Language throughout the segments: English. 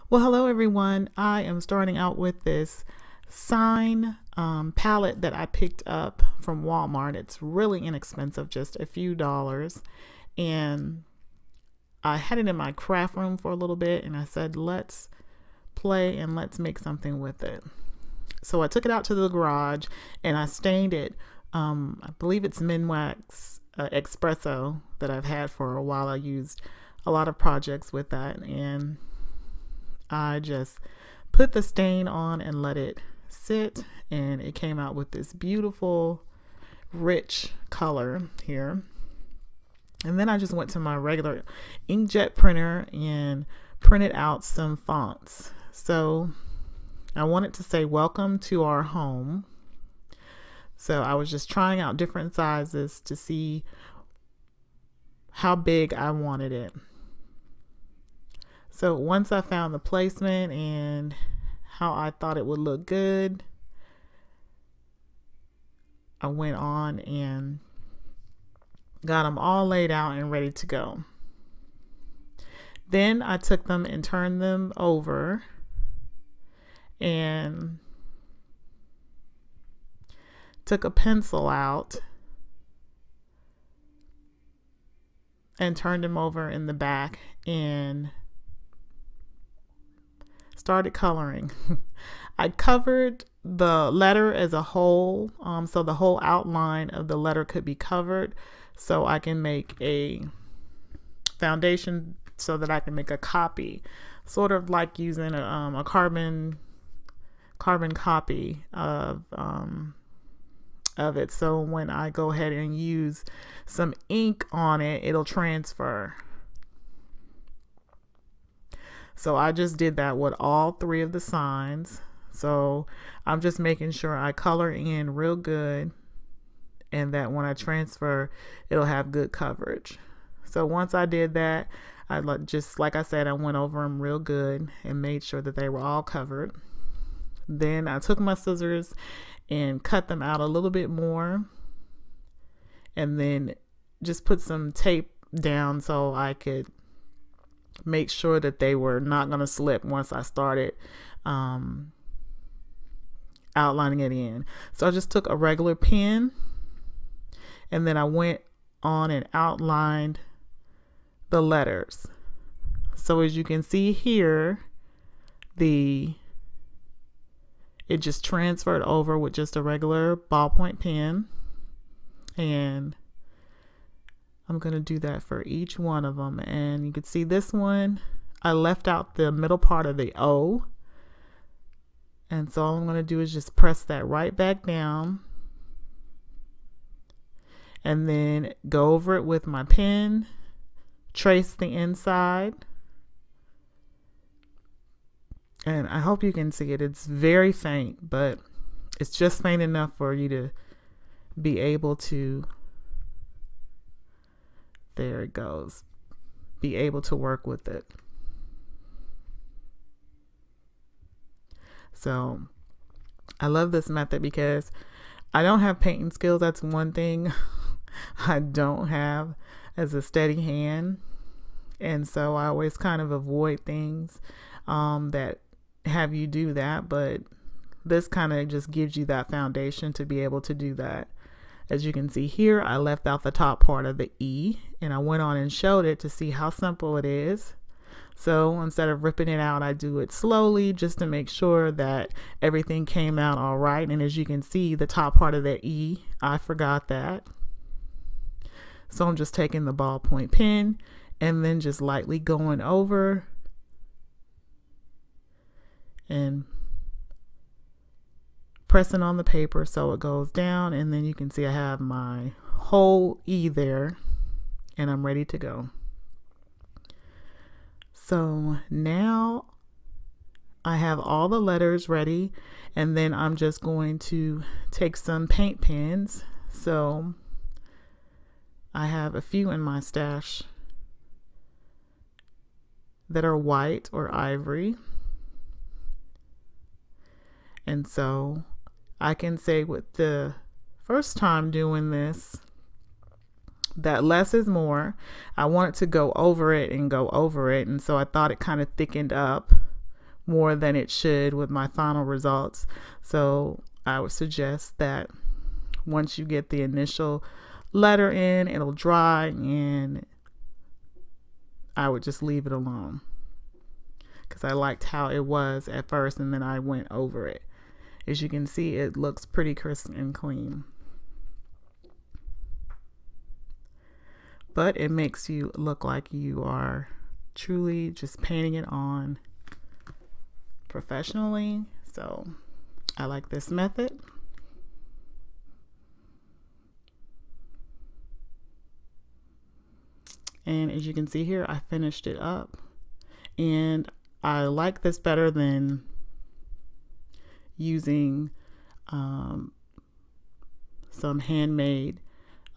Well, hello everyone. I am starting out with this sign palette that I picked up from Walmart. It's really inexpensive, just a few dollars. And I had it in my craft room for a little bit and I said, let's play and let's make something with it. So I took it out to the garage and I stained it. I believe it's Minwax Espresso that I've had for a while. I used a lot of projects with that, and I just put the stain on and let it sit, and it came out with this beautiful rich color here. And then I just went to my regular inkjet printer and printed out some fonts. So I wanted to say welcome to our home. So I was just trying out different sizes to see how big I wanted it. So once I found the placement and how I thought it would look good, I went on and got them all laid out and ready to go. Then I took them and turned them over and took a pencil out and turned them over in the back and started coloring. I covered the letter as a whole, so the whole outline of the letter could be covered, so I can make a foundation so that I can make a copy, sort of like using a carbon copy of it. So when I go ahead and use some ink on it, it'll transfer. So I just did that with all three of the signs. So I'm just making sure I color in real good and that when I transfer, it'll have good coverage. So once I did that, just like I said, I went over them real good and made sure that they were all covered. Then I took my scissors and cut them out a little bit more, and then just put some tape down so I could make sure that they were not going to slip once I started outlining it in. So I just took a regular pen and then I went on and outlined the letters. So as you can see here, it just transferred over with just a regular ballpoint pen, and I'm going to do that for each one of them. And you can see this one, I left out the middle part of the O. And so all I'm going to do is just press that right back down and then go over it with my pen, trace the inside. And I hope you can see it. It's very faint, but it's just faint enough for you to be able to, there it goes, be able to work with it. So I love this method because I don't have painting skills. That's one thing I don't have as a steady hand. And so I always kind of avoid things that have you do that, but this kind of just gives you that foundation to be able to do that. As you can see here, I left out the top part of the E and I went on and showed it to see how simple it is. So instead of ripping it out, I do it slowly just to make sure that everything came out all right. And as you can see, the top part of the E, I forgot that. So I'm just taking the ballpoint pen and then just lightly going over and pressing on the paper so it goes down, and then you can see I have my whole E there and I'm ready to go. So now I have all the letters ready, and then I'm just going to take some paint pens. So I have a few in my stash that are white or ivory. And so I can say with the first time doing this, that less is more. I wanted to go over it and go over it, and so I thought it kind of thickened up more than it should with my final results. So I would suggest that once you get the initial letter in, it'll dry, and I would just leave it alone, because I liked how it was at first, and then I went over it. As you can see, it looks pretty crisp and clean, but it makes you look like you are truly just painting it on professionally. So I like this method. And as you can see here, I finished it up, and I like this better than using some handmade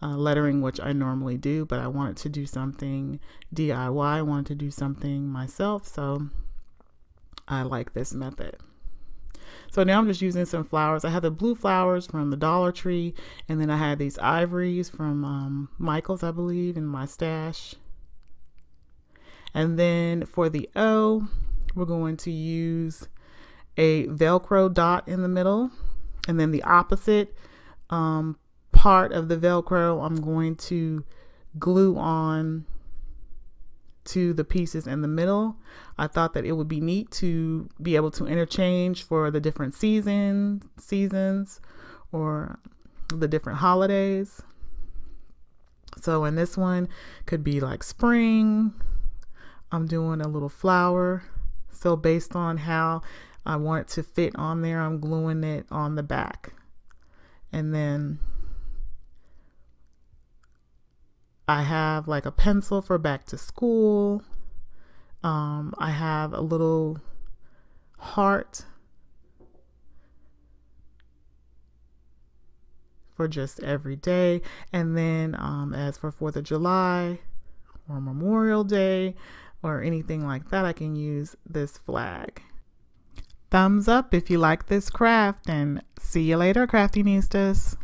lettering, which I normally do, but I wanted to do something DIY. I wanted to do something myself, so I like this method. So now I'm just using some flowers. I had the blue flowers from the Dollar Tree, and then I had these ivories from Michael's, I believe, in my stash. And then for the O, we're going to use a Velcro dot in the middle, and then the opposite part of the Velcro I'm going to glue on to the pieces in the middle. I thought that it would be neat to be able to interchange for the different seasons or the different holidays. So in this one, could be like spring. I'm doing a little flower. So based on how I want it to fit on there, I'm gluing it on the back. And then I have like a pencil for back to school. I have a little heart for just every day. And then as for 4th of July or Memorial Day or anything like that, I can use this flag. Thumbs up if you like this craft, and see you later, Craftinistas.